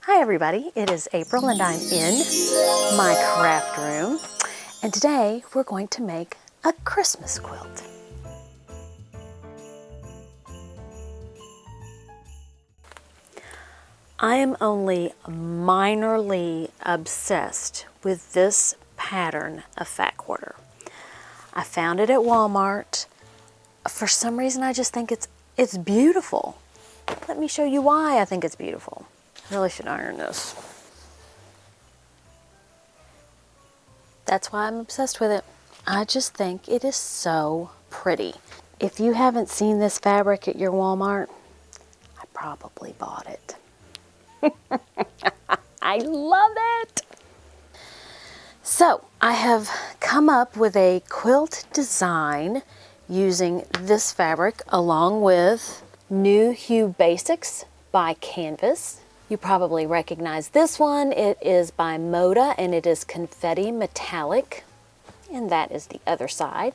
Hi everybody, it is April and I'm in my craft room, and today we're going to make a Christmas quilt. I am only minorly obsessed with this pattern of fat quarter. I found it at Walmart. For some reason I just think it's beautiful. Let me show you why I think it's beautiful. I really should iron this. That's why I'm obsessed with it. I just think it is so pretty. If you haven't seen this fabric at your Walmart, I probably bought it. I love it! So, I have come up with a quilt design using this fabric along with New Hue Basics by Canvas. You probably recognize this one. It is by Moda and it is confetti metallic. And that is the other side.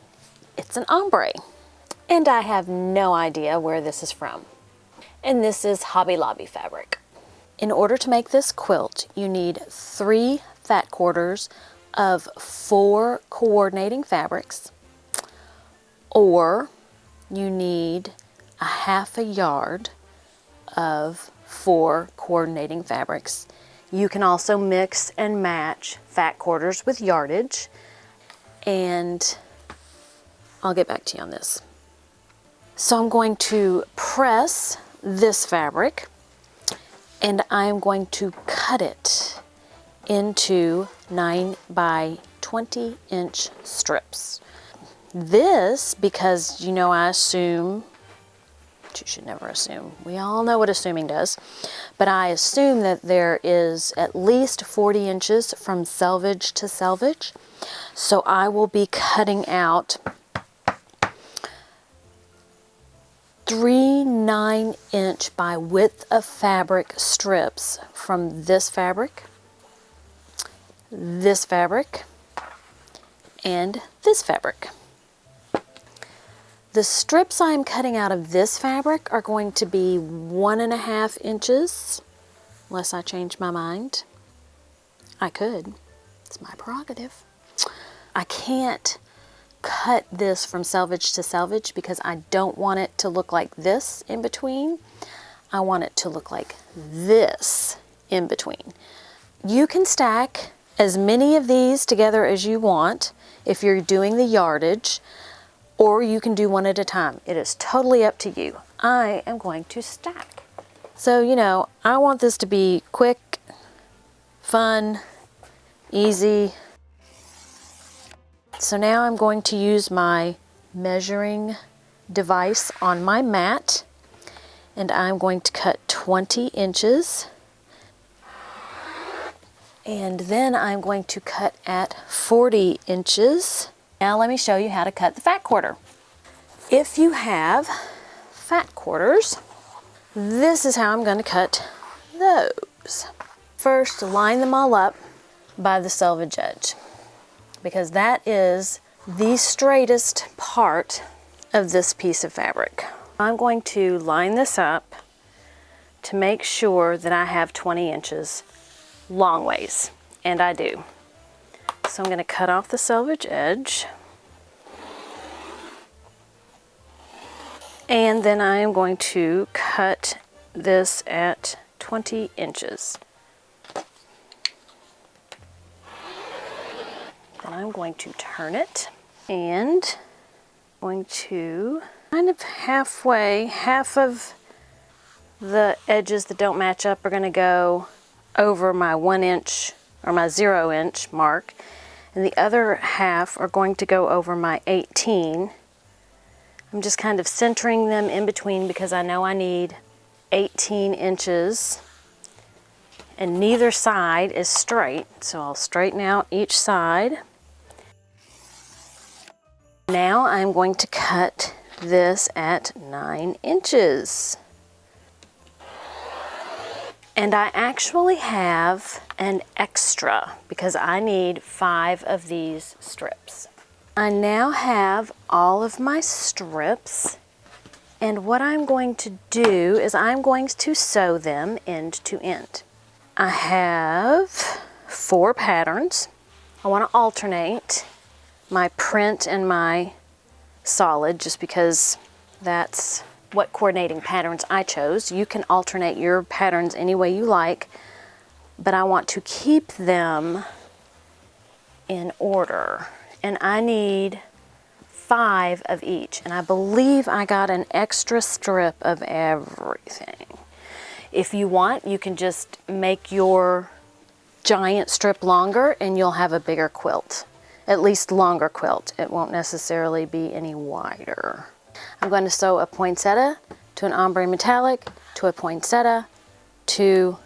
It's an ombre. And I have no idea where this is from. And this is Hobby Lobby fabric. In order to make this quilt, you need 3 fat quarters of 4 coordinating fabrics, or you need a half a yard of 4 coordinating fabrics. You can also mix and match fat quarters with yardage, and I'll get back to you on this. So I'm going to press this fabric and I'm going to cut it into 9 by 20 inch strips. This, because you know I assume, you should never assume. We all know what assuming does. But I assume that there is at least 40 inches from selvage to selvage. So I will be cutting out 3 9-inch by width of fabric strips from this fabric, and this fabric. The strips I'm cutting out of this fabric are going to be 1.5 inches, unless I change my mind. I could. It's my prerogative. I can't cut this from selvage to selvage because I don't want it to look like this in between. I want it to look like this in between. You can stack as many of these together as you want if you're doing the yardage, or you can do one at a time. It is totally up to you. I am going to stack. So, you know, I want this to be quick, fun, easy. So now I'm going to use my measuring device on my mat, and I'm going to cut 20 inches. And then I'm going to cut at 40 inches. Now let me show you how to cut the fat quarter. If you have fat quarters, this is how I'm going to cut those. First, line them all up by the selvage edge, because that is the straightest part of this piece of fabric. I'm going to line this up to make sure that I have 20 inches long ways, and I do. So I'm going to cut off the selvage edge, and then I am going to cut this at 20 inches. Then I'm going to turn it, and I'm going to kind of halfway, half of the edges that don't match up are going to go over my 1 inch or my 0 inch mark, and the other half are going to go over my 18. I'm just kind of centering them in between because I know I need 18 inches, and neither side is straight, so I'll straighten out each side. Now I'm going to cut this at 9 inches. And I actually have an extra because I need 5 of these strips. I now have all of my strips, and what I'm going to do is I'm going to sew them end to end. I have 4 patterns. I want to alternate my print and my solid just because that's what coordinating patterns I chose. You can alternate your patterns any way you like, but I want to keep them in order. And I need 5 of each, and I believe I got an extra strip of everything. If you want, you can just make your giant strip longer and you'll have a bigger quilt. At least longer quilt. It won't necessarily be any wider. I'm going to sew a poinsettia to an ombre metallic to a poinsettia to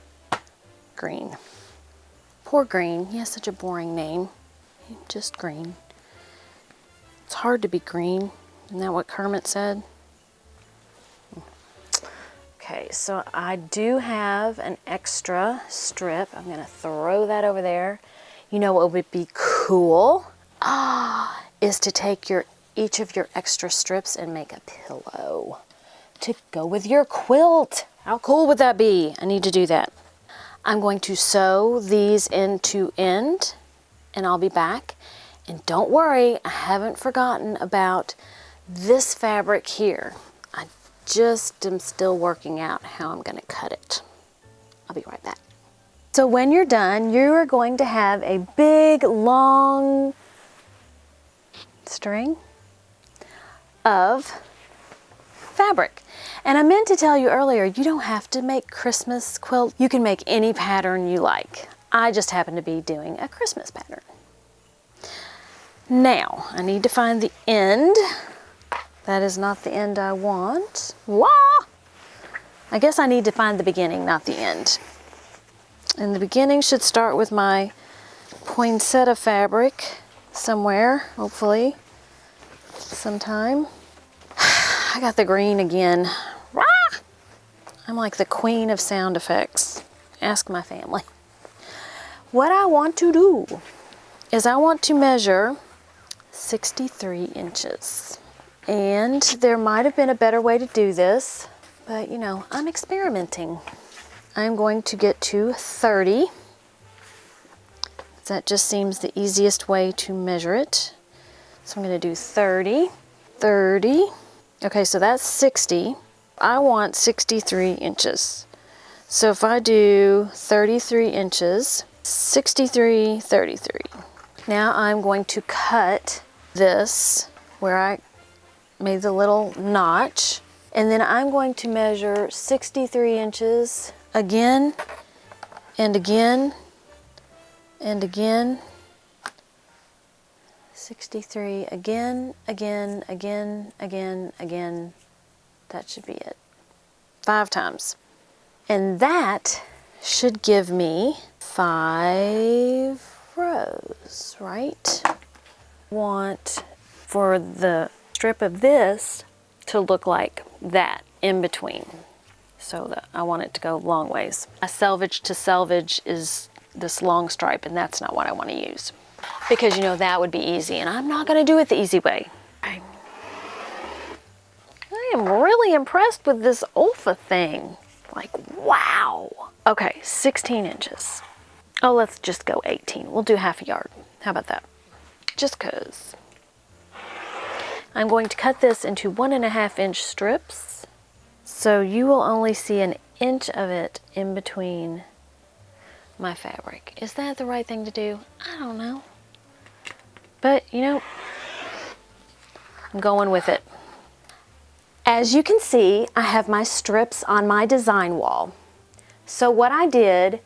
green. Poor green. He has such a boring name. Just green. It's hard to be green. Isn't that what Kermit said? Okay, so I do have an extra strip. I'm going to throw that over there. You know what would be cool? Is to take each of your extra strips and make a pillow to go with your quilt. How cool would that be? I need to do that. I'm going to sew these end to end and I'll be back. And don't worry, I haven't forgotten about this fabric here. I just am still working out how I'm going to cut it. I'll be right back. So when you're done, you are going to have a big, long string of fabric. And I meant to tell you earlier, you don't have to make Christmas quilt. You can make any pattern you like. I just happen to be doing a Christmas pattern. Now, I need to find the end. That is not the end I want. Wah! I guess I need to find the beginning, not the end. And the beginning should start with my poinsettia fabric somewhere, hopefully, sometime. I got the green again. Rah! I'm like the queen of sound effects. Ask my family. What I want to do is I want to measure 63 inches. And there might have been a better way to do this, but you know, I'm experimenting. I'm going to get to 30. That just seems the easiest way to measure it. So I'm going to do 30, 30. Okay, so that's 60. I want 63 inches. So if I do 33 inches, 63, 33. Now I'm going to cut this where I made the little notch, and then I'm going to measure 63 inches again and again and again. 63 again, again, again, again, again. That should be it. 5 times. And that should give me 5 rows, right? Want for the strip of this to look like that in between. So that I want it to go long ways. A selvage to selvage is this long stripe, and that's not what I want to use. Because you know that would be easy, and I'm not going to do it the easy way. I am really impressed with this Olfa thing. Like, wow. Okay, 16 inches. Oh, let's just go 18. We'll do half a yard. How about that? Just 'cause. I'm going to cut this into 1.5 inch strips. So you will only see an inch of it in between my fabric. Is that the right thing to do? I don't know. But, you know, I'm going with it. As you can see, I have my strips on my design wall. So what I did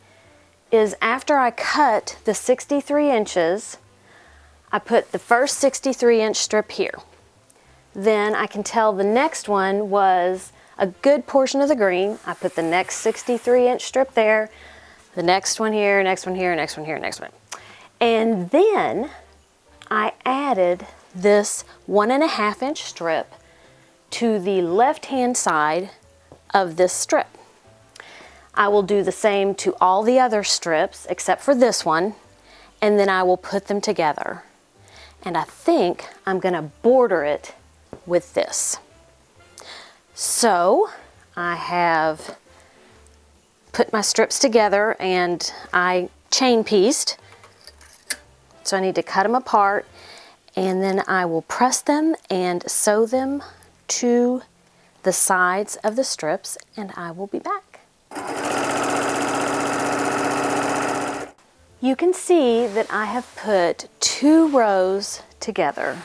is after I cut the 63 inches, I put the first 63 inch strip here. Then I can tell the next one was a good portion of the green. I put the next 63 inch strip there, the next one here, next one here, next one here, next one. And then I added this 1.5 inch strip to the left-hand side of this strip. I will do the same to all the other strips except for this one, and then I will put them together. And I think I'm gonna border it with this. So I have put my strips together and I chain pieced. So I need to cut them apart, and then I will press them and sew them to the sides of the strips, and I will be back. You can see that I have put 2 rows together,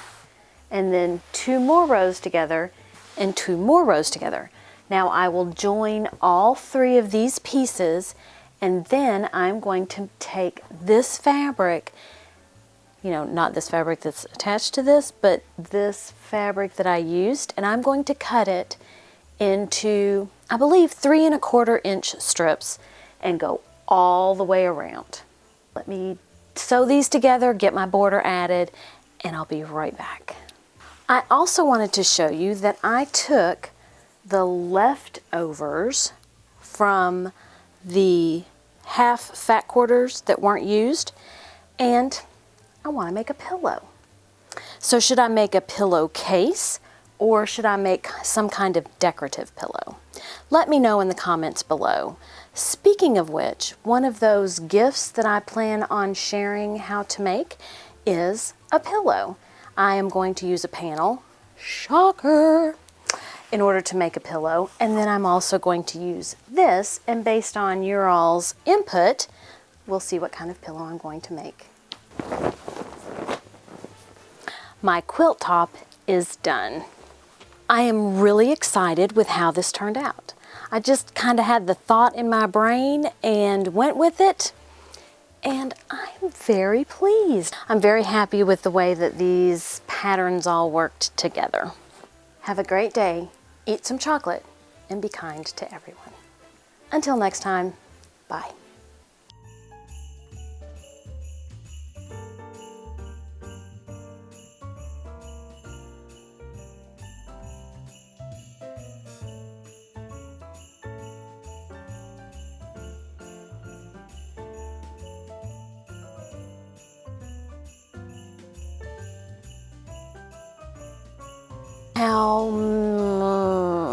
and then 2 more rows together, and 2 more rows together. Now I will join all 3 of these pieces, and then I'm going to take this fabric, you know, not this fabric that's attached to this, but this fabric that I used, and I'm going to cut it into, I believe, 3 1/4 inch strips and go all the way around. Let me sew these together, get my border added, and I'll be right back. I also wanted to show you that I took the leftovers from the half fat quarters that weren't used, and I want to make a pillow. So should I make a pillowcase, or should I make some kind of decorative pillow? Let me know in the comments below. Speaking of which, one of those gifts that I plan on sharing how to make is a pillow. I am going to use a panel, shocker, in order to make a pillow, and then I'm also going to use this, and based on your all's input, we'll see what kind of pillow I'm going to make. My quilt top is done. I am really excited with how this turned out. I just kind of had the thought in my brain and went with it, and I'm very pleased. I'm very happy with the way that these patterns all worked together. Have a great day, eat some chocolate, and be kind to everyone. Until next time, bye.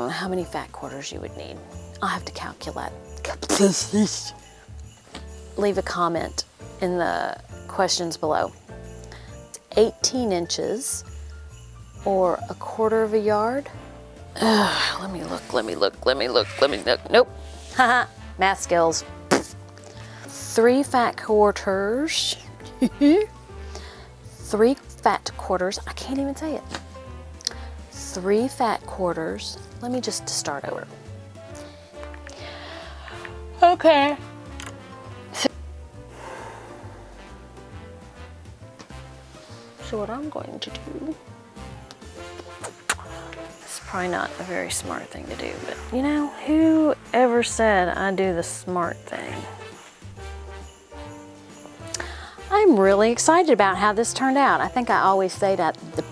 How many fat quarters you would need? I'll have to calculate. Leave a comment in the questions below. 18 inches or 1/4 yard. Let me look. Nope. Haha, math skills. 3 fat quarters. 3 fat quarters. I can't even say it. 3 fat quarters. Let me just start over. Okay. So what I'm going to do, it's probably not a very smart thing to do, but you know, who ever said I do the smart thing? I'm really excited about how this turned out. I think I always say that at the